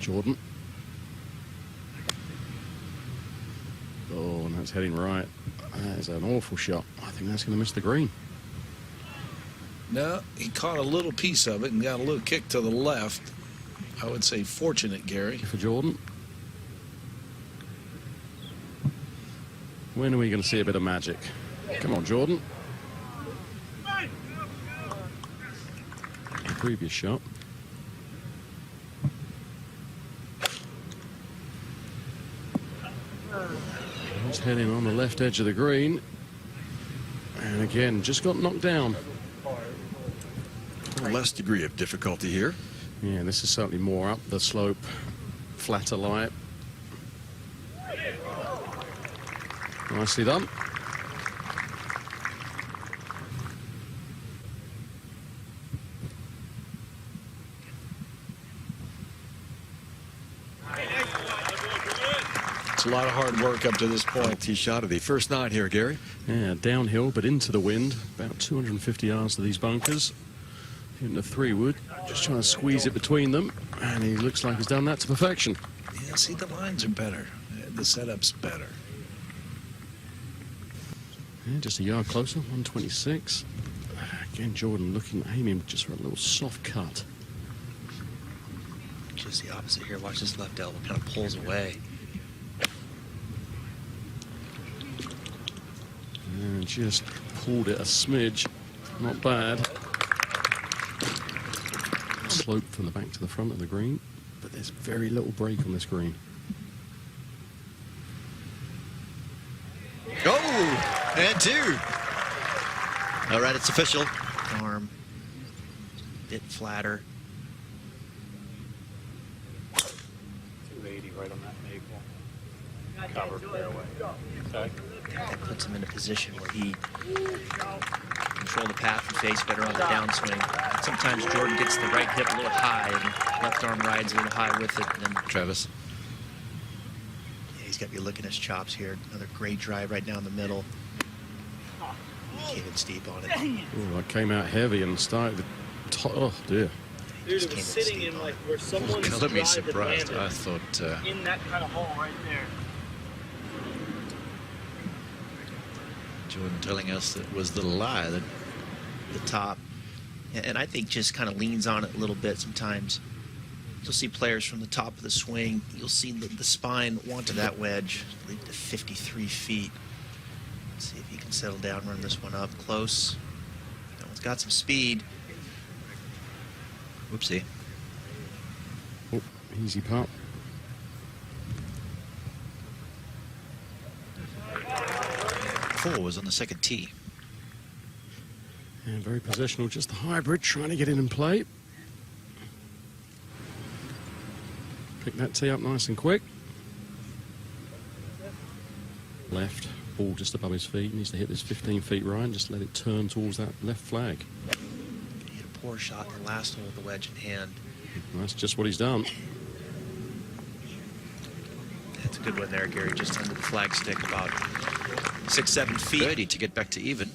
Jordan. Oh, and that's heading right. That is an awful shot. I think that's going to miss the green. No, he caught a little piece of it and got a little kick to the left. I would say fortunate, Gary. For Jordan. When are we going to see a bit of magic? Come on, Jordan. The previous shot. He's heading on the left edge of the green. And again, just got knocked down. A less degree of difficulty here. Yeah, this is certainly more up the slope, flatter lie. Nicely done. It's a lot of hard work up to this point. Tee shot of the first 9 here, Gary. Yeah, downhill, but into the wind. About 250 yards to these bunkers. Hitting the 3-wood. Just trying to squeeze it between them. And he looks like he's done that to perfection. Yeah, see, the lines are better. The setup's better. Yeah, just a yard closer, 126. Again, Jordan aiming just for a little soft cut. Just the opposite here. Watch this left elbow kind of pulls away. And just pulled it a smidge. Not bad. Slope from the back to the front of the green, but there's very little break on this green. Oh, and 2. All right, it's official. Arm. Bit flatter. 280 right on that maple. Cover fairway. Okay. That puts him in a position where he control the path and face better on the downswing. Sometimes Jordan gets the right hip a little high and left arm rides a little high with it. And then Travis. Yeah, he's got to be looking at his chops here. Another great drive right down the middle. He came in steep on it. Oh, I came out heavy and started to oh dear. Dude, it was sitting in like where someone's Color me drive surprised. landed. I thought In that kind of hole right there. Jordan telling us that was the lie, that The top. And I think just kind of leans on it a little bit sometimes. You'll see players from the top of the swing. You'll see the spine want to that wedge. I believe to 53 feet. Let's see if he can settle down, run this one up close. That one's got some speed. whoopsie. Oh, easy putt. Four was on the second tee. And very positional, just the hybrid, trying to get in and play. Pick that tee up nice and quick. Left, ball just above his feet. Needs to hit this 15 feet right and just let it turn towards that left flag. He hit a poor shot in the last hole with the wedge in hand. And that's just what he's done. That's a good one there, Gary, just under the flagstick, about 6-7 feet. Birdie to get back to even.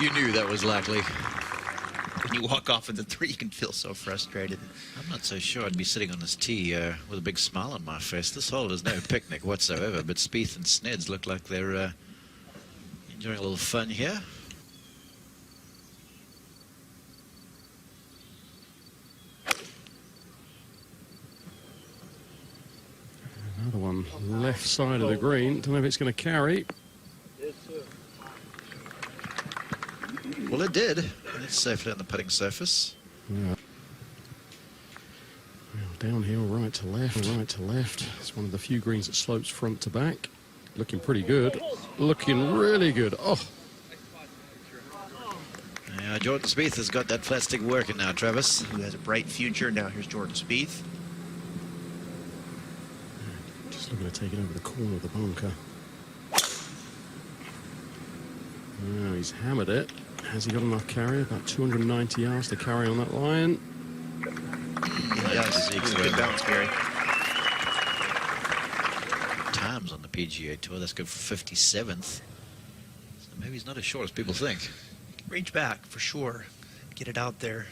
You knew that was likely. When you walk off at the 3, you can feel so frustrated. I'm not so sure I'd be sitting on this tee with a big smile on my face. This hole is no picnic whatsoever, but Spieth and Sneds look like they're enjoying a little fun here. Another one left side of the green. Don't know if it's going to carry. Well, it did. It's safely on the putting surface. Yeah. Well, downhill, right to left, right to left. It's one of the few greens that slopes front to back. Looking pretty good. Looking really good. Oh. Yeah, Jordan Spieth has got that flat stick working now, Travis. Who has a bright future. Now here's Jordan Spieth. Just looking to take it over the corner of the bunker. Oh, he's hammered it. Has he got enough carry? About 290 yards to carry on that line. He does. Good bounce, Gary. Times on the PGA Tour. Let's go for 57th. So maybe he's not as short as people think. Reach back for sure. get it out there.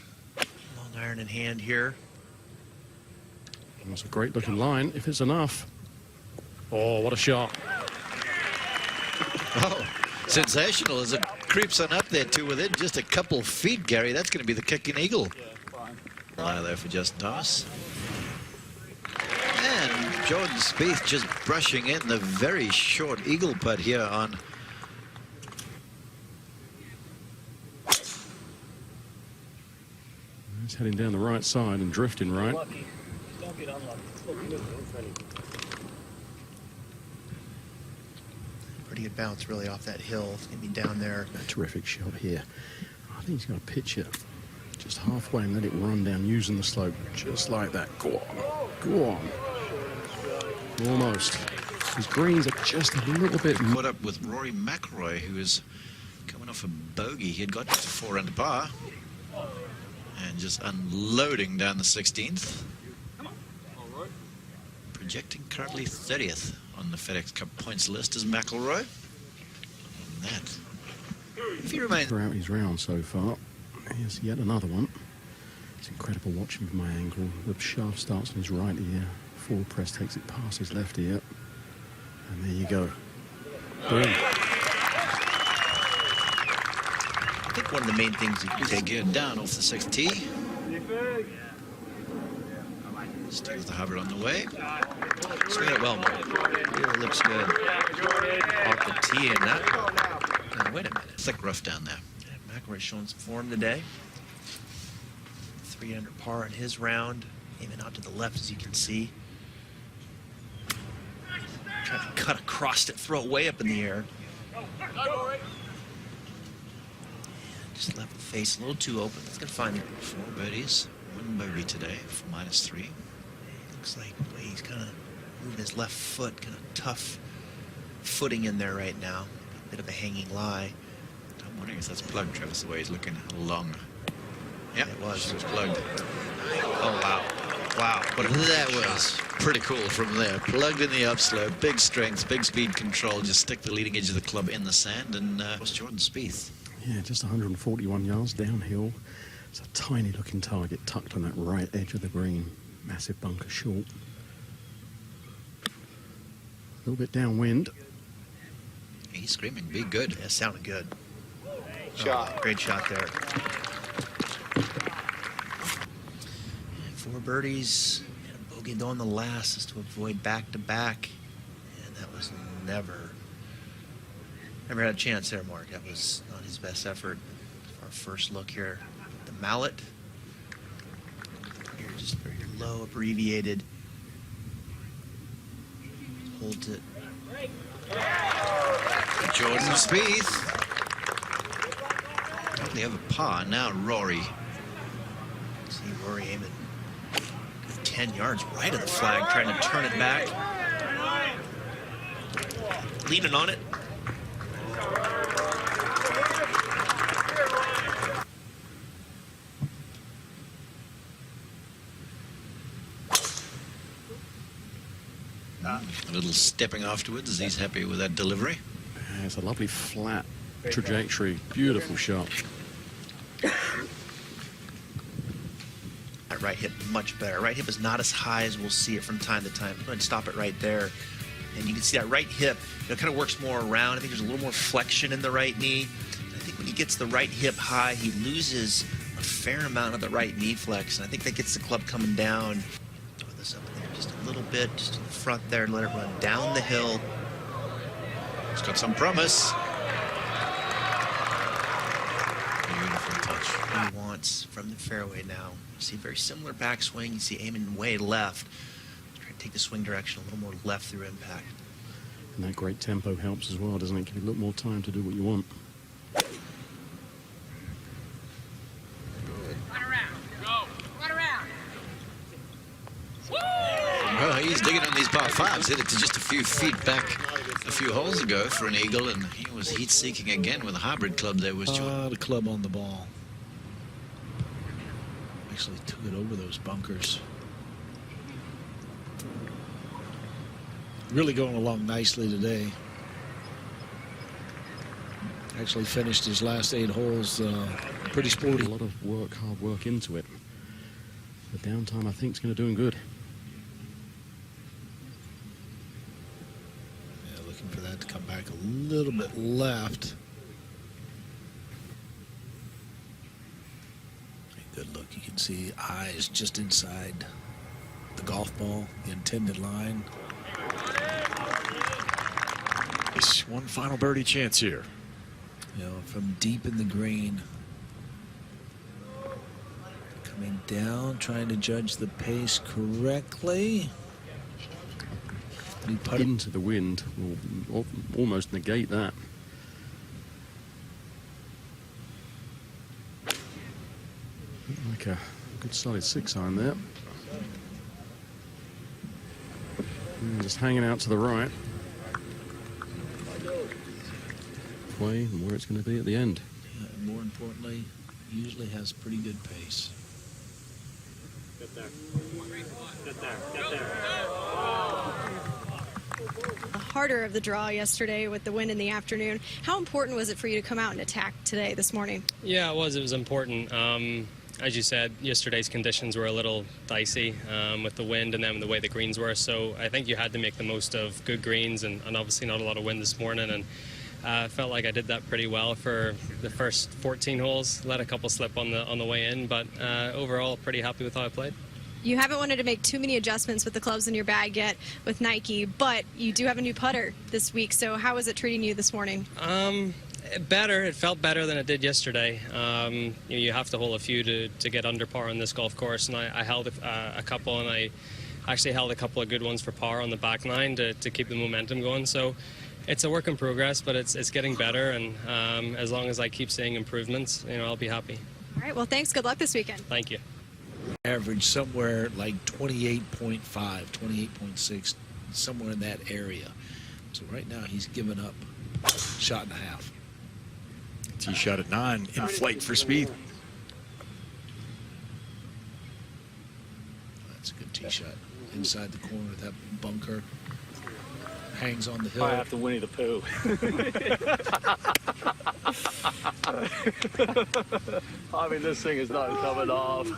Long iron in hand here. That's a great looking line, if it's enough. Oh, what a shot. Oh, sensational as it creeps on up there to within just a couple feet, Gary. That's going to be the kicking eagle. Lie there for Justin Thomas. And Jordan Spieth just brushing in the very short eagle putt here on. He's heading down the right side and drifting right. Unlucky. Don't get unlucky. It's looking good. It's ready. Pretty good bounce, really, off that hill. It's going to be down there. A terrific shot here. I think he's going to pitch it just halfway and let it run down using the slope just like that. Go on. Go on. Almost. His greens are just a little bit. Caught up with Rory McIlroy, who is coming off a bogey. He had got to 4 under par. And just unloading down the 16th. Projecting currently 30th on the FedEx Cup points list is McIlroy. And that, if he remains Throughout his round so far, here's yet another one. It's incredible watching from my angle. The shaft starts on his right ear. Forward press takes it past his left ear. And there you go. Boom. I think one of the main things you can take take gear down off the 6th tee. Still with the hover on the way. swing it well, Mark. Really looks good. Off the tee and that. Now, wait a minute. Thick rough down there. McIlroy showing some form today. 3 under par in his round. Aiming out to the left, as you can see. Trying to cut across it, throw it way up in the air. Just left the face a little too open. That's going to find it. 4 birdies, 1 bogey today for -3. Looks like the way he's kind of moving his left foot, kind of tough footing in there right now. A bit of a hanging lie. I'm wondering if that's plugged, Travis, the way he's looking long. Yeah, It was. It was plugged. Oh, wow. Wow. But that was pretty cool from there. Plugged in the upslope, big strength, big speed control. Just stick the leading edge of the club in the sand, and was Jordan Spieth. Yeah, just 141 yards downhill. It's a tiny looking target tucked on that right edge of the green. Massive bunker short. A little bit downwind. He's screaming, be good. Yeah, sounded good. Shot. Oh, great shot there. 4 birdies and a bogey on the last is to avoid back-to-back. And that was never had a chance there, Mark. That was not his best effort. Our first look here. The mallet. Here, just very low, abbreviated. Holds it. Jordan Spieth. Totally over par. Now Rory. See Rory aiming 10 yards right of the flag, trying to turn it back. Leaning on it. A little stepping afterwards as he's happy with that delivery. Yeah, it's a lovely flat trajectory. Beautiful shot. That right hip much better. Right hip is not as high as we'll see it from time to time. Go ahead and stop it right there. And you can see that right hip, kind of works more around. I think there's a little more flexion in the right knee. And I think when he gets the right hip high, he loses a fair amount of the right knee flex. And I think that gets the club coming down. Throw this up there just a little bit, just in the front there, and let it run down the hill. It's got some promise. Beautiful touch. He wants from the fairway now. You see very similar backswing. You see aiming way left. Trying to take the swing direction a little more left through impact. And that great tempo helps as well, doesn't it? Give you a little more time to do what you want. Well, he's digging on these par 5s. Hit it to just a few feet back a few holes ago for an eagle, and he was heat-seeking again with a hybrid club there. Was Jordan. The club on the ball. Actually took it over those bunkers. Really going along nicely today. Actually finished his last 8 holes pretty sporty. A lot of work, hard work into it. The downtime, I think, is going to do him good. Yeah, looking for that to come back a little bit left. Good look. You can see eyes just inside the golf ball, the intended line. It's one final birdie chance here. You know, from deep in the green. Coming down, trying to judge the pace correctly. He putted Into the wind will almost negate that. Like a good solid 6-iron there. And just hanging out to the right. Way and where it's going to be at the end. and more importantly, usually has pretty good pace. Get there. Get there. Get there. The harder of the draw yesterday with the wind in the afternoon. How important was it for you to come out and attack today, this morning? Yeah, it was. It was important. As you said, yesterday's conditions were a little dicey with the wind and then the way the greens were. So I think you had to make the most of good greens and obviously not a lot of wind this morning. And I felt like I did that pretty well for the first 14 holes. Let a couple slip on the way in, but overall pretty happy with how I played. You haven't wanted to make too many adjustments with the clubs in your bag yet with Nike, but you do have a new putter this week. So how is it treating you this morning? Better. It felt better than it did yesterday. You have to hole a few to get under par on this golf course, and I held a couple, and I actually held a couple of good ones for par on the back nine to keep the momentum going. So it's a work in progress, but it's getting better, and as long as I keep seeing improvements, I'll be happy. All right, well, thanks. Good luck this weekend. Thank you. Average somewhere like 28.5, 28.6, somewhere in that area. So right now he's given up a shot and a half. Tee shot at 9 in flight for Spieth. That's a good tee shot. Inside the corner of that bunker. Hangs on the hill. I have to Winnie the Pooh. I mean, this thing is not coming off.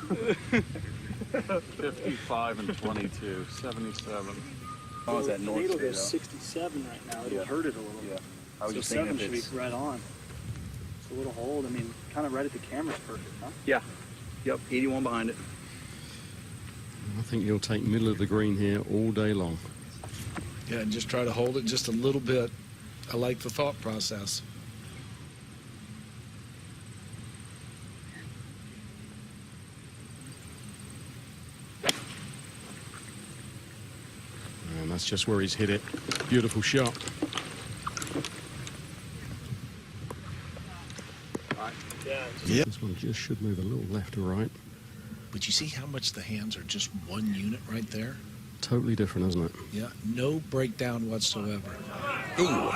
55 and 22, 77. Oh, it's at North Needle Bay, goes though. 67 right now. It'll Yeah. hurt it a little. Yeah. I was So just thinking 7 if should be it's... right on. It's a little hold. I mean, kind of right at the camera's perfect, huh? Yeah. Yep, 81 behind it. I think you'll take middle of the green here all day long. Yeah, and just try to hold it just a little bit. I like the thought process. And that's just where he's hit it. Beautiful shot. Yep. This one just should move a little left or right. But you see how much the hands are just one unit right there? Totally different, isn't it? Yeah, no breakdown whatsoever. Ooh.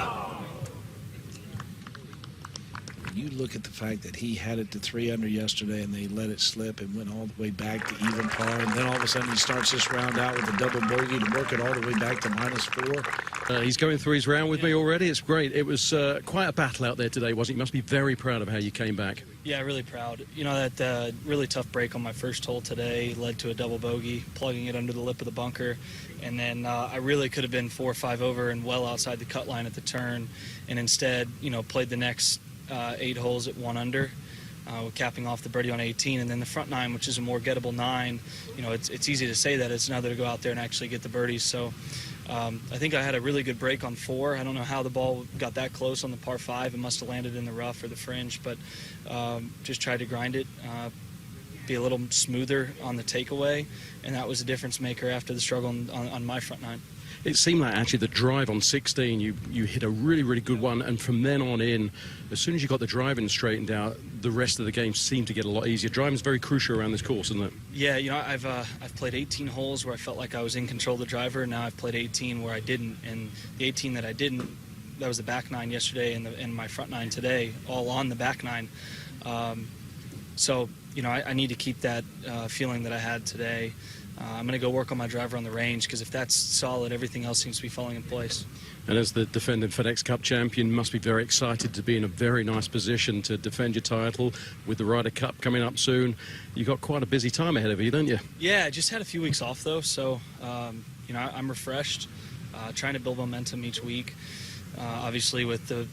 When you look at the fact that he had it to 3 under yesterday and they let it slip and went all the way back to even par, and then all of a sudden he starts this round out with a double bogey to work it all the way back to -4. He's going through his round with me already. It's great. It was quite a battle out there today, wasn't it? You must be very proud of how you came back. Yeah, really proud. That really tough break on my first hole today led to a double bogey, plugging it under the lip of the bunker. And then I really could have been 4 or 5 over and well outside the cut line at the turn. And instead, played the next 8 holes at 1 under. Capping off the birdie on 18, and then the front 9, which is a more gettable 9. It's easy to say that. It's another to go out there and actually get the birdies. So I think I had a really good break on 4. I don't know how the ball got that close on the par 5. It must have landed in the rough or the fringe, but just tried to grind it, be a little smoother on the takeaway, and that was a difference maker after the struggle on my front 9. It seemed like actually the drive on 16, you hit a really, really good one, and from then on in, as soon as you got the driving straightened out, the rest of the game seemed to get a lot easier. Driving's very crucial around this course, isn't it? Yeah, I've played 18 holes where I felt like I was in control of the driver. Now I've played 18 where I didn't, and the 18 that I didn't, that was the back 9 yesterday and my front 9 today, all on the back 9. So I need to keep that feeling that I had today. I'm going to go work on my driver on the range, because if that's solid, everything else seems to be falling in place. And as the defending FedEx Cup champion, must be very excited to be in a very nice position to defend your title with the Ryder Cup coming up soon. You've got quite a busy time ahead of you, don't you? Yeah, I just had a few weeks off, though, so, I'm refreshed, trying to build momentum each week. Obviously, with the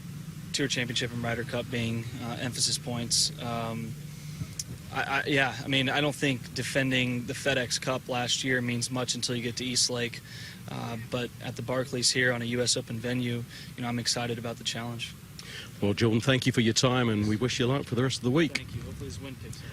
Tour Championship and Ryder Cup being emphasis points, I don't think defending the FedEx Cup last year means much until you get to East Lake. But at the Barclays here on a U.S. Open venue, I'm excited about the challenge. Well, Jordan, thank you for your time, and we wish you luck for the rest of the week. Thank you. Hopefully this wind picks up.